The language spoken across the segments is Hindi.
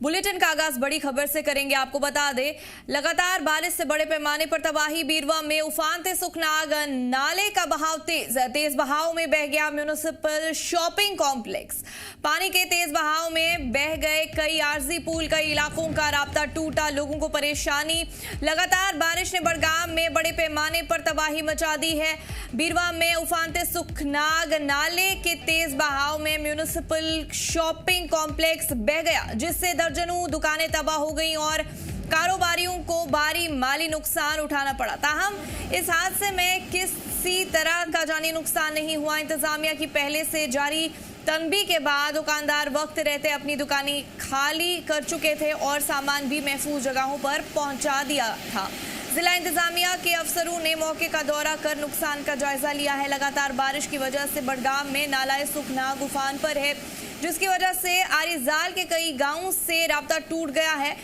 बुलेटिन का आगाज बड़ी खबर से करेंगे। आपको बता दें, लगातार बारिश से बड़े पैमाने पर तबाही। बीरवा में उफान से सुखनाग नाले का बहाव तेज बहाव में बह गया म्यूनिसिपल शॉपिंग कॉम्प्लेक्स। पानी के तेज बहाव में बह गए कई आरजी पुल, कई इलाकों का राब्ता टूटा, लोगों को परेशानी। लगातार बारिश ने बड़गाम में बड़े पैमाने पर तबाही मचा दी है। बीरवा में उफान से सुखनाग नाले के तेज बहाव में म्यूनिसिपल शॉपिंग कॉम्प्लेक्स बह गया, जिससे दर्जनों दुकानें तबाह हो गई और कारोबारियों को भारी माली नुकसान उठाना पड़ा। ताहम इस हादसे में किसी तरह का जानी नुकसान नहीं हुआ। इंतजामिया की पहले से जारी तनबीह के बाद दुकानदार वक्त रहते अपनी दुकानें खाली कर चुके थे और सामान भी महफूज जगहों पर पहुंचा दिया था। जिला इंतजामिया के अफसरों ने मौके का दौरा कर नुकसान का जायजा लिया है। लगातार बारिश की वजह से बड़गाम में नाला सुखनाग उफान पर है, जिसकी वजह से आरिजाल के कई गांवों से राब्ता टूट गया है।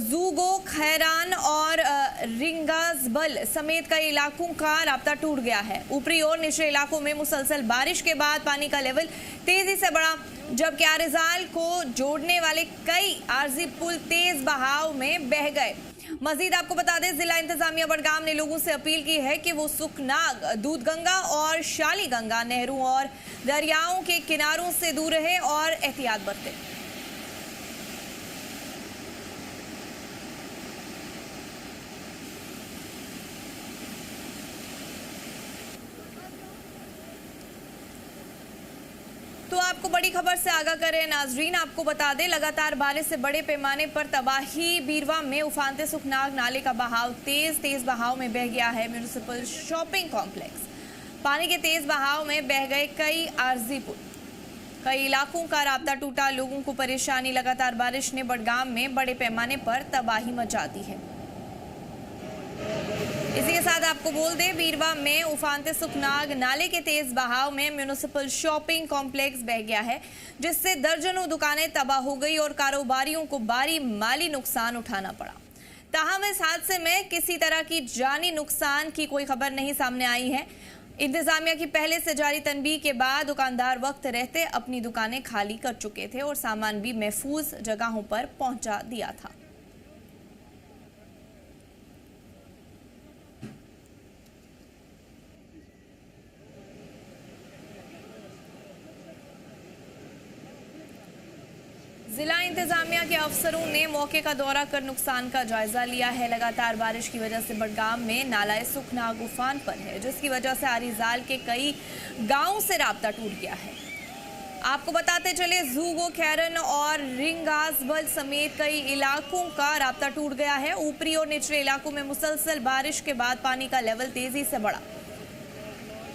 जूगो, खैरान और रिंगाजबल समेत कई इलाकों का राब्ता टूट गया है। ऊपरी और निचले इलाकों में मुसलसल बारिश के बाद पानी का लेवल तेजी से बढ़ा, जबकि आरिजाल को जोड़ने वाले कई आरजी पुल तेज बहाव में बह गए। मजीद आपको बता दें, जिला इंतजामिया बड़गाम ने लोगों से अपील की है कि वो सुखनाग, दूधगंगा और शालीगंगा नहरों और दरियाओं के किनारों से दूर रहे और एहतियात बरतें। तो आपको बड़ी खबर से आगाह करें नाजरीन, आपको बता दें, लगातार बारिश से बड़े पैमाने पर तबाही। बीरवा में उफानते सुखनाग नाले का बहाव तेज बहाव में बह गया है म्यूनिसिपल शॉपिंग कॉम्प्लेक्स। पानी के तेज बहाव में बह गए कई आरजी पुल, कई इलाकों का राब्ता टूटा, लोगों को परेशानी। लगातार बारिश ने बड़गाम में बड़े पैमाने पर तबाही मचा दी है। इसी के साथ आपको बोल दें, बीरवा में उफानते सुखनाग नाले के तेज बहाव में म्यूनिसिपल शॉपिंग कॉम्प्लेक्स बह गया है, जिससे दर्जनों दुकानें तबाह हो गई और कारोबारियों को भारी माली नुकसान उठाना पड़ा। ताहम इस हादसे में किसी तरह की जानी नुकसान की कोई खबर नहीं सामने आई है। इंतजामिया की पहले से जारी तनबीह के बाद दुकानदार वक्त रहते अपनी दुकानें खाली कर चुके थे और सामान भी महफूज जगहों पर पहुंचा दिया था। जिला इंतजामिया के अफसरों ने मौके का दौरा कर नुकसान का जायजा लिया है। लगातार बारिश की वजह से बड़गाम में नाला सुखनाग उफान पर है, जिसकी वजह से आरिजाल के कई गांवों से राब्ता टूट गया है। आपको बताते चले, जूगो, खैरन और रिंगाजबल समेत कई इलाकों का राब्ता टूट गया है। ऊपरी और निचले इलाकों में मुसलसल बारिश के बाद पानी का लेवल तेजी से बढ़ा।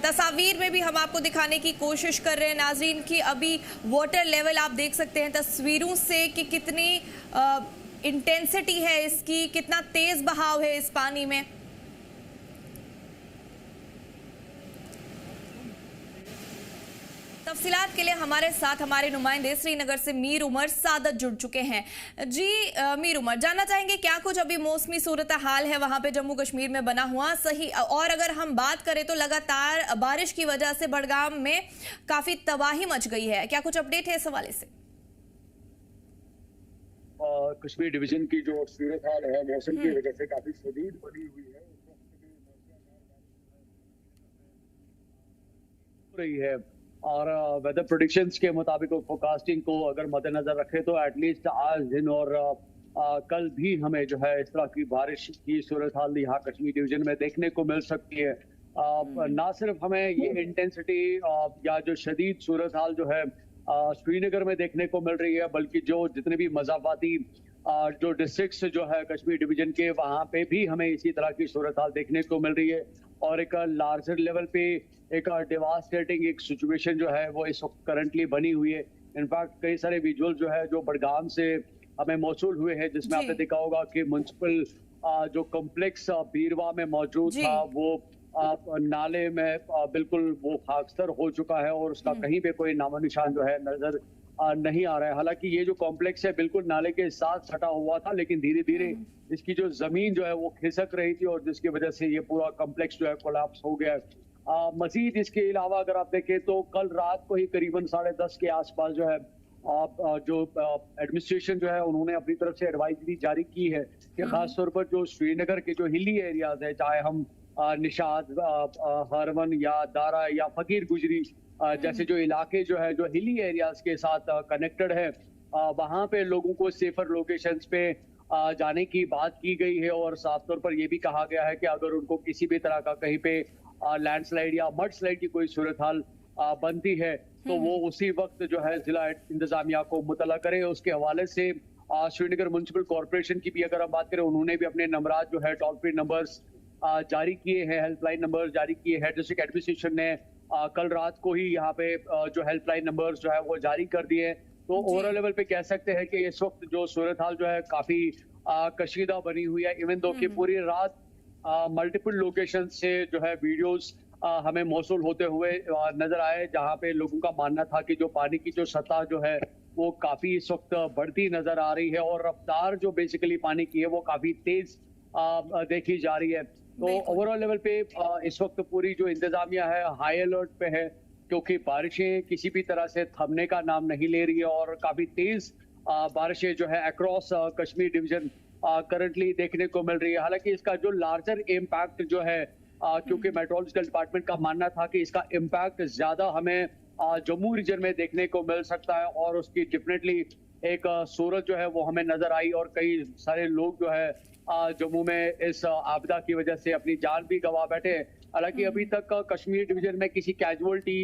तस्वीर में भी हम आपको दिखाने की कोशिश कर रहे हैं नाजरीन की अभी वाटर लेवल आप देख सकते हैं तस्वीरों से कि कितनी इंटेंसिटी है इसकी, कितना तेज बहाव है इस पानी में। तफसीलात के लिए हमारे साथ हमारे नुमाइंदे श्रीनगर से मीर उमर सादत जुड़ चुके हैं। जी मीर उमर, जानना चाहेंगे क्या कुछ अभी मौसमी सूरत हाल है वहां पे जम्मू कश्मीर में बना हुआ सही, और अगर हम बात करें तो लगातार बारिश की वजह से बड़गाम में काफी तबाही मच गई है, क्या कुछ अपडेट है इस हवाले से? कश्मीर डिवीजन की जो सूरत हाल है मौसम की वजह से काफी शदीद बनी हुई है रही है, और वेदर प्रेडिक्शंस के मुताबिक फोरकास्टिंग को अगर मद्देनजर रखें तो एटलीस्ट आज दिन और कल भी हमें जो है इस तरह की बारिश की सूरत हाल यहाँ कश्मीर डिवीजन में देखने को मिल सकती है। ना सिर्फ हमें ये इंटेंसिटी या जो शदीद सूरत हाल जो है श्रीनगर में देखने को मिल रही है, बल्कि जो जितने भी मज़ाफाती जो डिस्ट्रिक्ट्स जो है कश्मीर डिवीजन के, वहाँ पे भी हमें इसी तरह की सूरत हाल देखने को मिल रही है। और एक लार्जर लेवल पे एक डिवास्टेटिंग एक सिचुएशन जो है वो इस वक्त करंटली बनी हुई है। इनफैक्ट कई सारे विजुअल जो है जो बड़गाम से हमें मौसूल हुए हैं, जिसमें आपने देखा होगा कि म्युनिसिपल जो कॉम्प्लेक्स बीरवा में मौजूद था वो नाले में बिल्कुल वो खाकस्तर हो चुका है और उसका कहीं पे कोई नामो निशान जो है नजर नहीं आ रहा है। हालांकि ये जो कॉम्प्लेक्स है बिल्कुल नाले के साथ सटा हुआ था, लेकिन धीरे धीरे इसकी जो जमीन जो है वो खिसक रही थी और जिसकी वजह से ये पूरा कॉम्प्लेक्स जो है कोलैप्स हो गया है। मजीद इसके अलावा अगर आप देखें तो कल रात को ही करीबन 10:30 के आसपास जो है जो एडमिनिस्ट्रेशन जो है उन्होंने अपनी तरफ से एडवाइजरी जारी की है कि खासतौर पर जो श्रीनगर के जो हिली एरियाज है, चाहे हम निशात, हरवन या दारा या फकीर गुजरी जैसे जो इलाके जो है जो हिली एरियाज के साथ कनेक्टेड है, वहां पे लोगों को सेफर लोकेशंस पे जाने की बात की गई है। और साफ तौर पर यह भी कहा गया है कि अगर उनको किसी भी तरह का कहीं पे लैंडस्लाइड या मड स्लाइड की कोई सूरत हाल बनती है तो वो उसी वक्त जो है जिला इंतजामिया को मुतला करे। उसके हवाले से श्रीनगर म्युनिसिपल कॉर्पोरेशन की भी अगर हम बात करें, उन्होंने भी अपने नंबरात जो है टोल फ्री नंबर्स जारी किए हैं, हेल्पलाइन नंबर जारी किए हैं। डिस्ट्रिक्ट एडमिनिस्ट्रेशन ने कल रात को ही यहाँ पे जो हेल्पलाइन नंबर्स जो है वो जारी कर दिए हैं। तो ओवरऑल लेवल पे कह सकते हैं कि इस वक्त जो सूरत हाल जो है काफी कशीदा बनी हुई है। इवन दो कि पूरी रात मल्टीपल लोकेशन से जो है वीडियोस हमें मौसूल होते हुए नजर आए, जहां पे लोगों का मानना था कि जो पानी की जो सतह जो है वो काफी इस वक्त बढ़ती नजर आ रही है और रफ्तार जो बेसिकली पानी की है वो काफी तेज देखी जा रही है। तो ओवरऑल लेवल पे इस वक्त पूरी जो इंतजामिया है हाई अलर्ट पे है, क्योंकि बारिशें किसी भी तरह से थमने का नाम नहीं ले रही है और काफी तेज बारिशें जो है अक्रॉस कश्मीर डिवीजन करंटली देखने को मिल रही है। हालांकि इसका जो लार्जर इम्पैक्ट जो है, क्योंकि मेट्रोलॉजिकल डिपार्टमेंट का मानना था कि इसका इम्पैक्ट ज्यादा हमें जम्मू रीजन में देखने को मिल सकता है और उसकी डेफिनेटली एक सूरत जो है वो हमें नजर आई और कई सारे लोग जो है जम्मू में इस आपदा की वजह से अपनी जान भी गंवा बैठे। हालांकि अभी तक कश्मीर डिवीजन में किसी कैजुअलिटी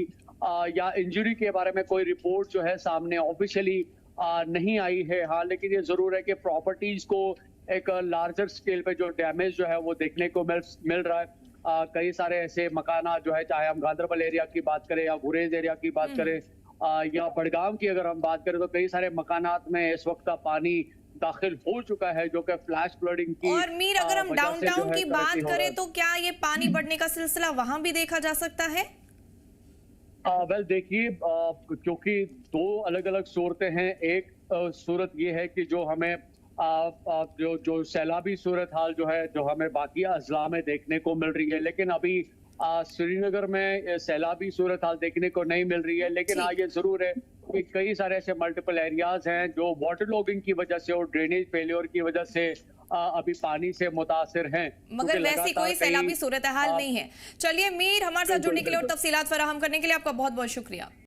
या इंजरी के बारे में कोई रिपोर्ट जो है सामने ऑफिशियली नहीं आई है। हाँ, लेकिन ये जरूर है कि प्रॉपर्टीज को एक लार्जर स्केल पे जो डैमेज जो है वो देखने को मिल रहा है। कई सारे ऐसे मकाना जो है, चाहे हम गांधरबल एरिया की बात करें या गुरेज एरिया की बात करें या बड़गाम की अगर हम बात करें, तो कई सारे मकानात में इस वक्त पानी दाखिल हो चुका है जो कि फ्लैश फ्लडिंग की। और मीर, अगर हम डाउनटाउन की बात करें तो क्या ये पानी बढ़ने का सिलसिला वहां भी देखा जा सकता है? वेल देखिए, क्योंकि दो अलग अलग सूरतें हैं। एक सूरत ये है कि जो हमें जो सैलाबी सूरत हाल जो है जो हमें बाकी अजला में देखने को मिल रही है, लेकिन अभी श्रीनगर में सैलाबी सूरत हाल देखने को नहीं मिल रही है। लेकिन हाँ, ये जरूर है कि कई सारे ऐसे मल्टीपल एरियाज हैं जो वाटर लॉगिंग की वजह से और ड्रेनेज फेलियर की वजह से अभी पानी से मुतासिर हैं, मगर वैसी कोई सैलाबी सूरत हाल नहीं है। चलिए मीर, हमारे साथ जुड़ने के लिए और तफसीलात फराहम करने के लिए आपका बहुत बहुत शुक्रिया।